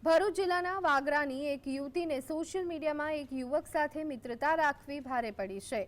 ભરૂચ જિલ્લાના વાગરાની એક યુવતીને સોશિયલ મીડિયામાં એક યુવક સાથે મિત્રતા રાખવી ભારે પડી છે।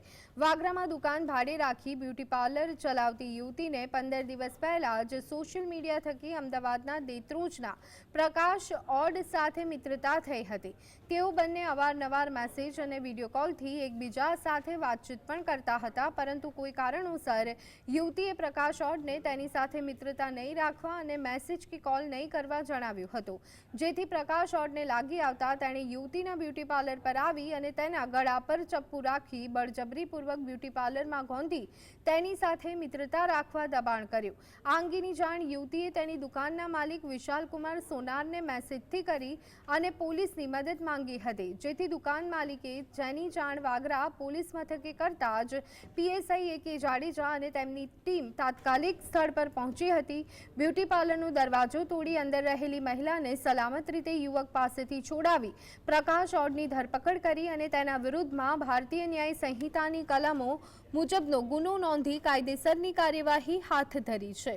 વાગરામાં દુકાન ભાડે રાખી બ્યુટી પાર્લર ચલાવતી યુવતીને 15 દિવસ પહેલા જ સોશિયલ મીડિયા થકી અમદાવાદના દેત્રોજના પ્રકાશ ઓડ સાથે મિત્રતા થઈ હતી। તેઓ બંને અવારનવાર મેસેજ અને વિડીયો કોલથી એકબીજા સાથે વાતચીત પણ કરતા હતા, પરંતુ કોઈ કારણોસર યુવતીએ પ્રકાશ ઓડને તેની સાથે મિત્રતા નહીં રાખવા અને મેસેજ કે કોલ નહીં કરવા જણાવ્યું હતું, જેથી પ્રકાશ ઓડને લાગી આવતા તેણે યુવતીના બ્યુટી પાર્લર પર આવી અને તેના ગળા પર ચપ્પુ રાખી બળજબરીપૂર્વક બ્યુટી પાર્લરમાં ગોંધી તેની સાથે મિત્રતા રાખવા દબાણ કર્યું। આ અંગેની જાણ યુવતીએ તેની દુકાનના માલિક વિશાલકુમાર સોનારને મેસેજથી કરી અને પોલીસની મદદ માંગી હતી, જેથી દુકાન માલિકે જેની જાણ વાગરા પોલીસ મથકે કરતા જ પીએસઆઈ એ.કે. જાડેજા અને તેમની ટીમ તાત્કાલિક સ્થળ પર પહોંચી હતી। બ્યુટી પાર્લરનો દરવાજો તોડી અંદર રહેલી મહિલાને સલામત રીતે યુવક પાસેથી છોડાવી પ્રકાશ ઓડની ધરપકડ કરી અને તેના વિરુદ્ધમાં ભારતીય ન્યાય સંહિતાની કલમો મુજબનો ગુનો નોંધી કાયદેસરની કાર્યવાહી હાથ ધરી છે।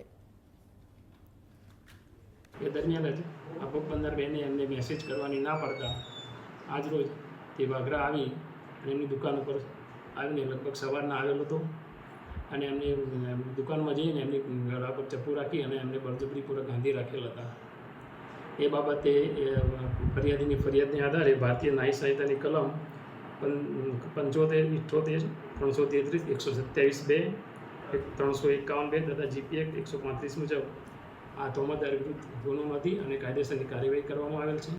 એ દરમિયાન જ આ પોરબંદર બેને એમને મેસેજ કરવાની ના પડતા આજ રોજ તે વાગરા આવી અને એમની દુકાન ઉપર આવીને લગભગ સવારના આવેલો હતો અને એમની દુકાનમાં જઈને એમની ગળા પર ચપ્પુ રાખી અને એમને બળજબરીપૂર્વક ગાંધી રાખેલા હતા। એ બાબતે ફરિયાદીની ફરિયાદને આધારે ભારતીય ન્યાય સંહિતાની કલમ 75, 78, 333, 127(2), 351(2) તથા જીપી એક્ટ 135 મુજબ આ તોહમતદાર વિરુદ્ધ ગુનો નોંધી અને કાયદેસરની કાર્યવાહી કરવામાં આવેલ છે।